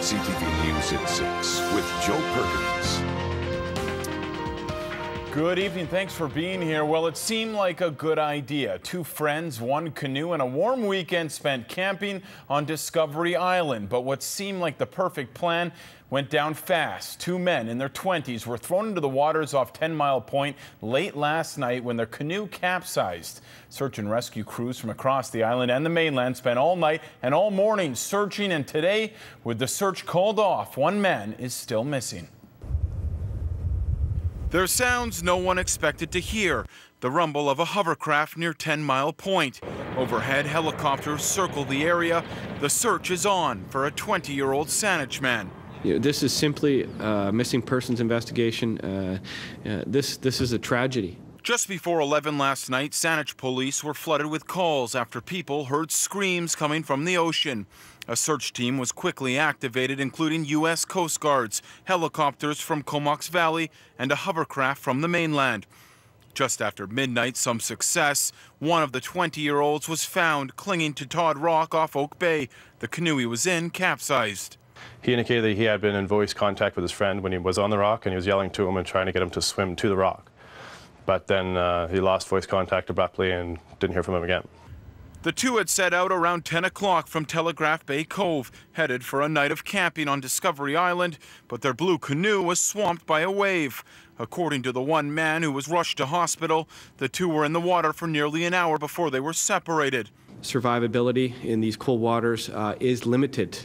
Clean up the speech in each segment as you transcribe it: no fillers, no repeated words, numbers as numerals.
CTV News at 6 with Joe Perkins. Good evening. Thanks for being here. Well, it seemed like a good idea. Two friends, one canoe, and a warm weekend spent camping on Discovery Island. But what seemed like the perfect plan went down fast. Two men in their 20s were thrown into the waters off 10 Mile Point late last night when their canoe capsized. Search and rescue crews from across the island and the mainland spent all night and all morning searching, and today, with the search called off, one man is still missing. There's sounds no one expected to hear. The rumble of a hovercraft near 10 Mile Point. Overhead, helicopters circle the area. The search is on for a 20-year-old Saanich man. This is simply a missing persons investigation. This is a tragedy. Just before 11 last night, Saanich police were flooded with calls after people heard screams coming from the ocean. A search team was quickly activated, including U.S. Coast Guards, helicopters from Comox Valley, and a hovercraft from the mainland. Just after midnight, some success. One of the 20-year-olds was found clinging to Todd Rock off Oak Bay. The canoe he was in capsized. He indicated that he had been in voice contact with his friend when he was on the rock, and he was yelling to him and trying to get him to swim to the rock. But then he lost voice contact abruptly and didn't hear from him again. The two had set out around 10 o'clock from Telegraph Bay Cove, headed for a night of camping on Discovery Island, but their blue canoe was swamped by a wave. According to the one man who was rushed to hospital, the two were in the water for nearly an hour before they were separated. Survivability in these cold waters is limited.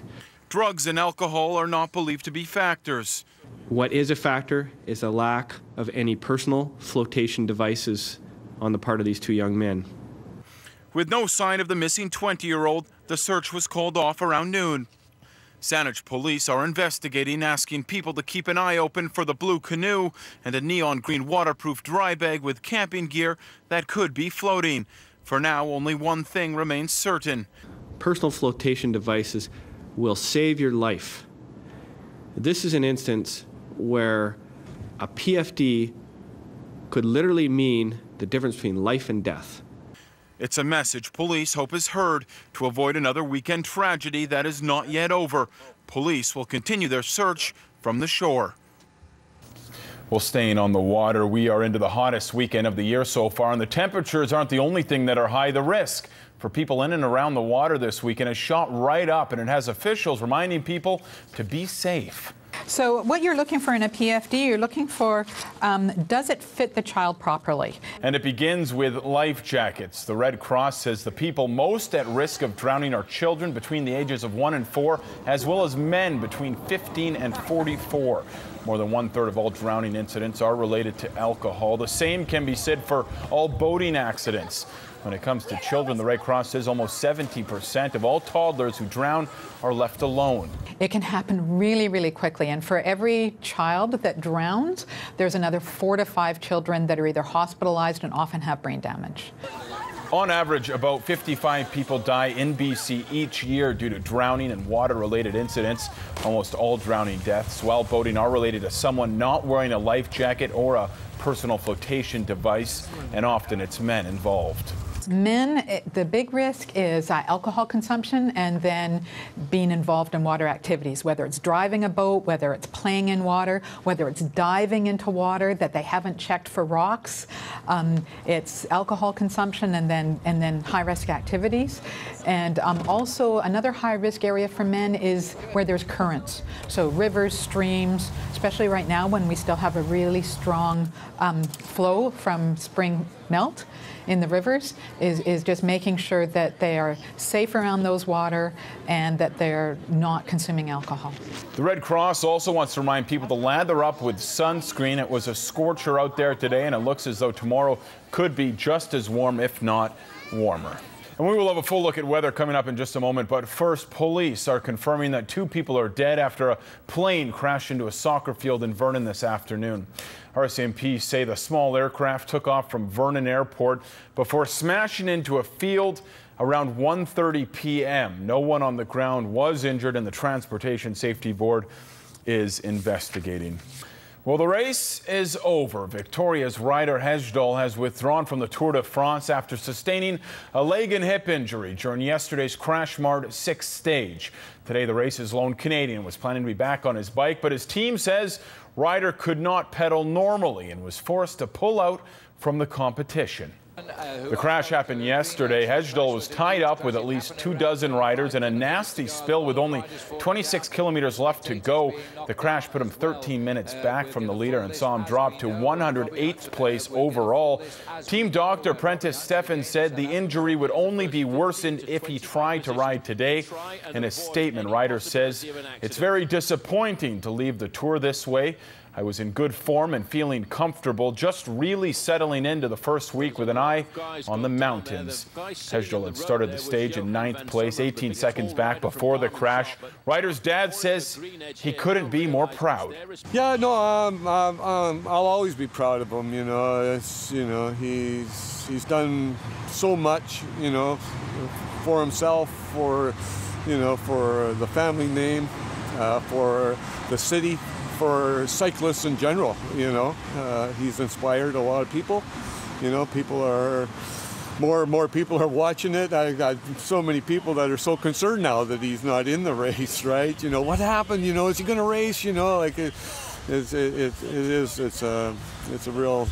Drugs and alcohol are not believed to be factors. What is a factor is a lack of any personal flotation devices on the part of these two young men. With no sign of the missing 20-year-old, the search was called off around noon. Saanich police are investigating, asking people to keep an eye open for the blue canoe and a neon green waterproof dry bag with camping gear that could be floating. For now, only one thing remains certain. Personal flotation devices will save your life. This is an instance where a PFD could literally mean the difference between life and death. It's a message police hope is heard to avoid another weekend tragedy that is not yet over. Police will continue their search from the shore. Well, staying on the water, we are into the hottest weekend of the year so far, and the temperatures aren't the only thing that are high. The risk for people in and around the water this weekend has shot right up, and it has officials reminding people to be safe. So what you're looking for in a PFD, you're looking for, does it fit the child properly? And it begins with life jackets. The Red Cross says the people most at risk of drowning are children between the ages of 1 and 4, as well as men between 15 and 44. More than 1/3 of all drowning incidents are related to alcohol. The same can be said for all boating accidents. When it comes to children, the Red Cross says almost 70% of all toddlers who drown are left alone. It can happen really, really quickly. And for every child that drowns, there's another 4 to 5 children that are either hospitalized and often have brain damage. On average, about 55 people die in BC each year due to drowning and water-related incidents. Almost all drowning deaths while boating are related to someone not wearing a life jacket or a personal flotation device, and often it's men involved. Men, the big risk is alcohol consumption and then being involved in water activities, whether it's driving a boat, whether it's playing in water, whether it's diving into water that they haven't checked for rocks. It's alcohol consumption and then high-risk activities. And also another high-risk area for men is where there's currents. So rivers, streams, especially right now when we still have a really strong flow from spring melt in the rivers, is just making sure that they are safe around those water and that they're not consuming alcohol. The Red Cross also wants to remind people to lather up with sunscreen. It was a scorcher out there today, and it looks as though tomorrow could be just as warm, if not warmer. And we will have a full look at weather coming up in just a moment. But first, police are confirming that 2 people are dead after a plane crashed into a soccer field in Vernon this afternoon. RCMP say the small aircraft took off from Vernon Airport before smashing into a field around 1:30 p.m. No one on the ground was injured, and the Transportation Safety Board is investigating. Well, the race is over. Victoria's Ryder Hesjedal has withdrawn from the Tour de France after sustaining a leg and hip injury during yesterday's crash-marred sixth stage. Today, the race's lone Canadian was planning to be back on his bike, but his team says Ryder could not pedal normally and was forced to pull out from the competition. The crash happened yesterday. Hesjedal was tied up with at least 24 riders in a nasty spill with only 26 kilometers left to go. The crash put him 13 minutes back from the leader and saw him drop to 108th place overall. Team doctor Prentice Stephan said the injury would only be worsened if he tried to ride today. In a statement, Ryder says, "It's very disappointing to leave the Tour this way. I was in good form and feeling comfortable, just really settling into the first week with an eye on the mountains." Hesjedal had started the stage in 9th place, 18 seconds back before the crash. Ryder's dad says he couldn't be more proud. Yeah, no, I'll always be proud of him. You know, he's done so much, for himself, for the family name, for the city, for cyclists in general. He's inspired a lot of people. People are more people are watching it. I got so many people that are so concerned now that he's not in the race, right? What happened? Is he going to race? It's a real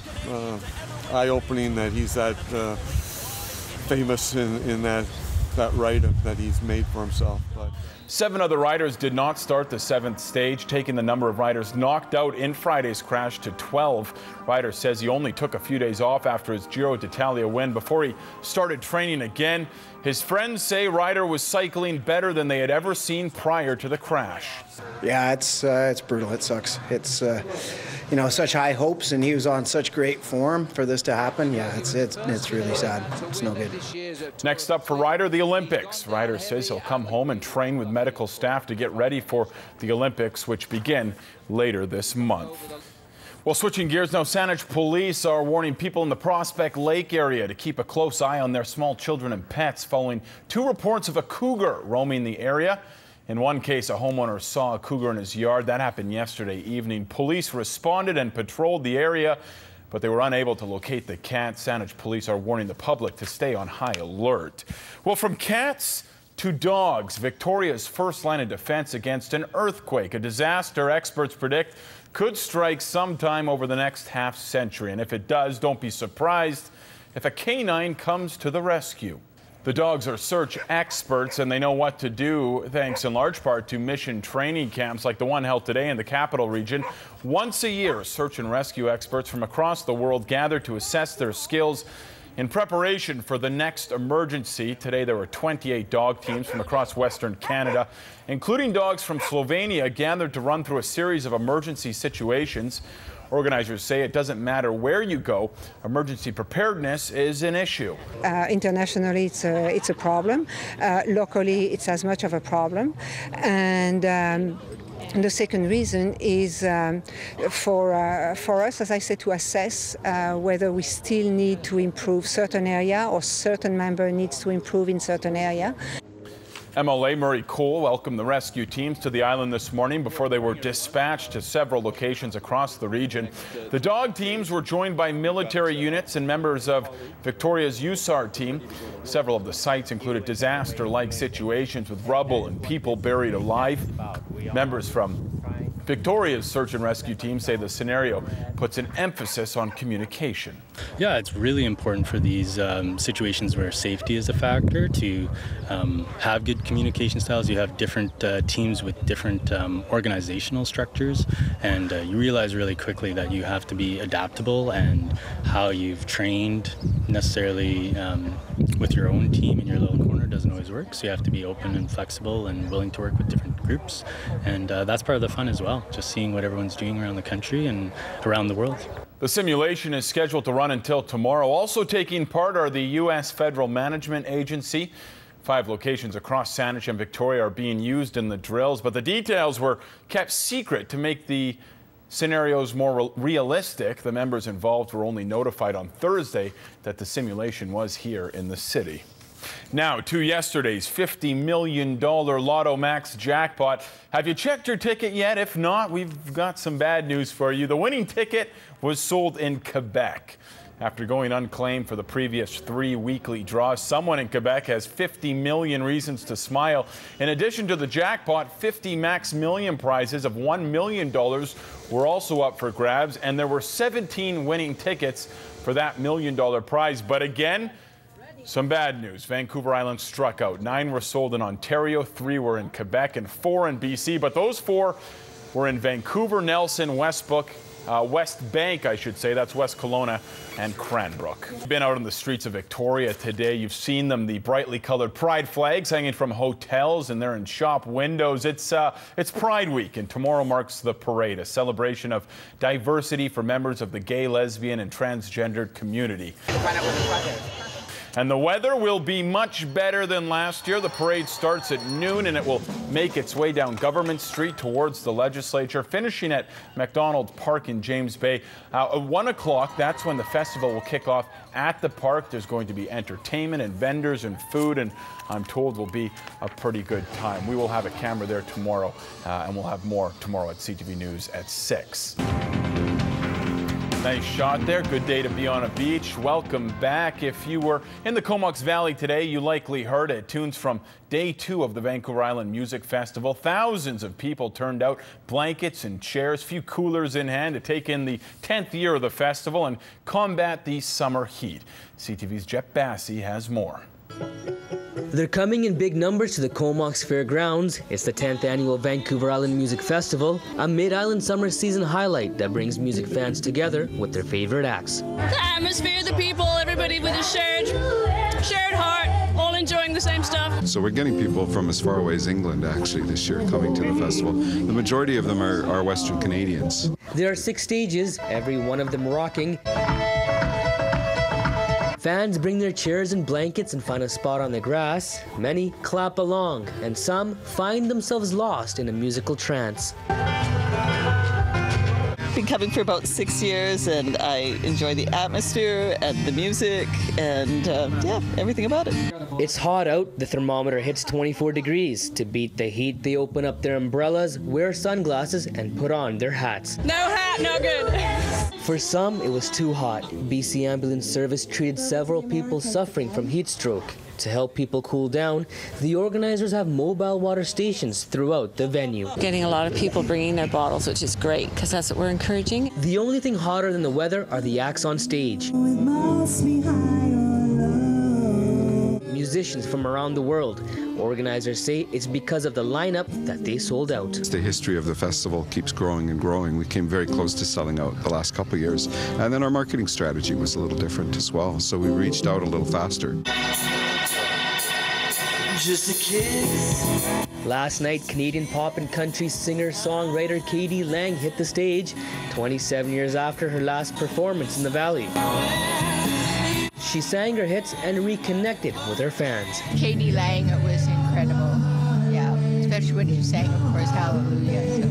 eye-opening that he's that famous in that ride that he's made for himself. But 7 other riders did not start the 7th stage, taking the number of riders knocked out in Friday's crash to 12. Ryder says he only took a few days off after his Giro d'Italia win before he started training again. His friends say Ryder was cycling better than they had ever seen prior to the crash. Yeah, it's brutal. It sucks. It's such high hopes, and he was on such great form for this to happen. Yeah, it's really sad. It's no good. Next up for Ryder, the Olympics. Ryder says he'll come home and train with medical staff to get ready for the Olympics, which begin later this month. Well, switching gears now, Saanich police are warning people in the Prospect Lake area to keep a close eye on their small children and pets following 2 reports of a cougar roaming the area. In one case, a homeowner saw a cougar in his yard. That happened yesterday evening. Police responded and patrolled the area, but they were unable to locate the cat. Saanich police are warning the public to stay on high alert. Well, from cats to dogs, Victoria's first line of defense against an earthquake, a disaster experts predict could strike sometime over the next half-century. And if it does, don't be surprised if a canine comes to the rescue. The dogs are search experts, and they know what to do thanks in large part to mission training camps like the one held today in the capital region. Once a year, search and rescue experts from across the world gather to assess their skills in preparation for the next emergency. Today, there were 28 dog teams from across Western Canada, including dogs from Slovenia, gathered to run through a series of emergency situations. Organizers say it doesn't matter where you go, emergency preparedness is an issue. Internationally, it's a problem. Locally, it's as much of a problem. And the second reason is for us, as I said, to assess whether we still need to improve certain area or certain member needs to improve in certain area. MLA Murray Cole welcomed the rescue teams to the island this morning before they were dispatched to several locations across the region. The dog teams were joined by military units and members of Victoria's USAR team. Several of the sites included disaster-like situations with rubble and people buried alive. Members from Victoria's search and rescue team say the scenario puts an emphasis on communication. Yeah, it's really important for these situations where safety is a factor to have good communication styles. You have different teams with different organizational structures, and you realize really quickly that you have to be adaptable, and how you've trained necessarily with your own team in your little corner doesn't always work. So you have to be open and flexible and willing to work with different groups, and that's part of the fun as well, just seeing what everyone's doing around the country and around the world. The simulation is scheduled to run until tomorrow. Also taking part are the U.S. Federal Management Agency. 5 locations across Saanich and Victoria are being used in the drills, but the details were kept secret to make the scenarios more realistic. The members involved were only notified on Thursday that the simulation was here in the city. Now to yesterday's $50 million Lotto Max jackpot. Have you checked your ticket yet? If not, we've got some bad news for you. The winning ticket was sold in Quebec. After going unclaimed for the previous 3 weekly draws, someone in Quebec has 50 million reasons to smile. In addition to the jackpot, 50 Max Million prizes of $1 million were also up for grabs, and there were 17 winning tickets for that $1 million prize. But again, some bad news. Vancouver Island struck out. 9 were sold in Ontario, 3 were in Quebec, and 4 in BC. But those 4 were in Vancouver, Nelson, West Bank, I should say. That's West Kelowna and Cranbrook. Been out on the streets of Victoria today. You've seen them, the brightly colored pride flags hanging from hotels, and they're in shop windows. It's Pride Week, and tomorrow marks the parade, a celebration of diversity for members of the gay, lesbian, and transgendered community. And the weather will be much better than last year. The parade starts at noon, and it will make its way down Government Street towards the legislature, finishing at McDonald Park in James Bay. At 1 o'clock, that's when the festival will kick off at the park. There's going to be entertainment and vendors and food, and I'm told will be a pretty good time. We will have a camera there tomorrow, and we'll have more tomorrow at CTV News at 6. Nice shot there. Good day to be on a beach. Welcome back. If you were in the Comox Valley today, you likely heard it. Tunes from day 2 of the Vancouver Island Music Festival. Thousands of people turned out, blankets and chairs, few coolers in hand to take in the 10th year of the festival and combat the summer heat. CTV's Jett Bassi has more. They're coming in big numbers to the Comox Fairgrounds. It's the 10th annual Vancouver Island Music Festival, a mid-island summer season highlight that brings music fans together with their favorite acts. The atmosphere, the people, everybody with a shared heart, all enjoying the same stuff. So we're getting people from as far away as England actually this year coming to the festival. The majority of them are Western Canadians. There are 6 stages, every one of them rocking. Fans bring their chairs and blankets and find a spot on the grass. Many clap along, and some find themselves lost in a musical trance. Been coming for about 6 years, and I enjoy the atmosphere and the music and yeah, everything about it. It's hot out. The thermometer hits 24 degrees. To beat the heat, they open up their umbrellas, wear sunglasses, and put on their hats. No hat, no good. For some, it was too hot. BC Ambulance Service treated several people suffering from heat stroke. To help people cool down, the organizers have mobile water stations throughout the venue. Getting a lot of people bringing their bottles, which is great, because that's what we're encouraging. The only thing hotter than the weather are the acts on stage. Musicians from around the world. Organizers say it's because of the lineup that they sold out. The history of the festival keeps growing and growing. We came very close to selling out the last couple of years. And then our marketing strategy was a little different as well. So we reached out a little faster. Just a kiss. Last night, Canadian pop and country singer-songwriter Katie Lang hit the stage, 27 years after her last performance in the Valley. She sang her hits and reconnected with her fans. Katie Lang, it was incredible. Yeah, especially when you sang, of course, Hallelujah. So.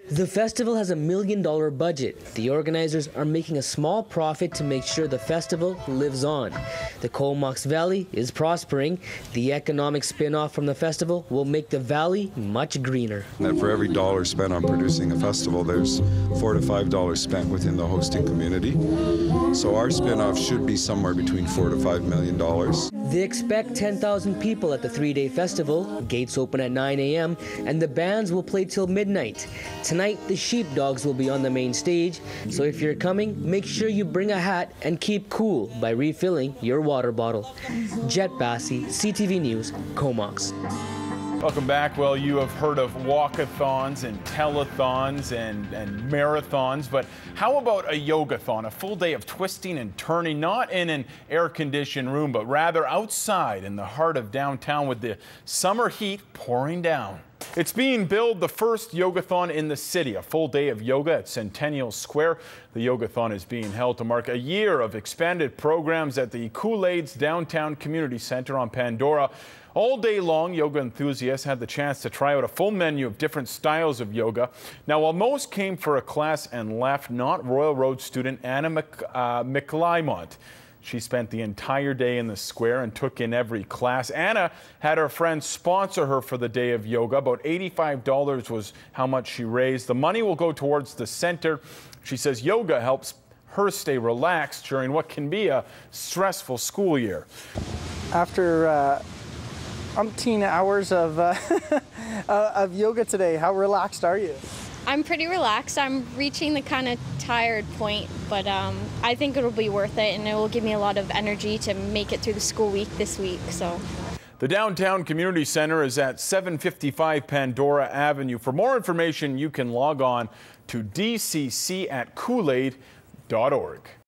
The festival has $1 million budget. The organizers are making a small profit to make sure the festival lives on. The Comox Valley is prospering. The economic spin-off from the festival will make the valley much greener. And for every $1 spent on producing a festival, there's $4 to $5 spent within the hosting community. So our spin-off should be somewhere between $4 to $5 million. They expect 10,000 people at the 3-day festival. Gates open at 9 a.m. and the bands will play till midnight. Tonight, the Sheepdogs will be on the main stage, so if you're coming, make sure you bring a hat and keep cool by refilling your water bottle. Jett Bassi, CTV News, Comox. Welcome back. Well, you have heard of walkathons and telethons and marathons, but how about a yogathon, a full day of twisting and turning, not in an air-conditioned room, but rather outside in the heart of downtown with the summer heat pouring down. It's being billed the first yogathon in the city, a full day of yoga at Centennial Square. The yogathon is being held to mark a year of expanded programs at the Kool-Aid's Downtown Community Center on Pandora. All day long, yoga enthusiasts had the chance to try out a full menu of different styles of yoga. Now, while most came for a class and left, not Royal Road student Anna McLymont She spent the entire day in the square and took in every class. Anna had her friends sponsor her for the day of yoga. About $85 was how much she raised. The money will go towards the center. She says yoga helps her stay relaxed during what can be a stressful school year. After umpteen hours of, of yoga today, how relaxed are you? I'm pretty relaxed. I'm reaching the kind of tired point, but I think it'll be worth it, and it will give me a lot of energy to make it through the school week this week. So. The Downtown Community Center is at 755 Pandora Avenue. For more information, you can log on to dcc@koolaid.org.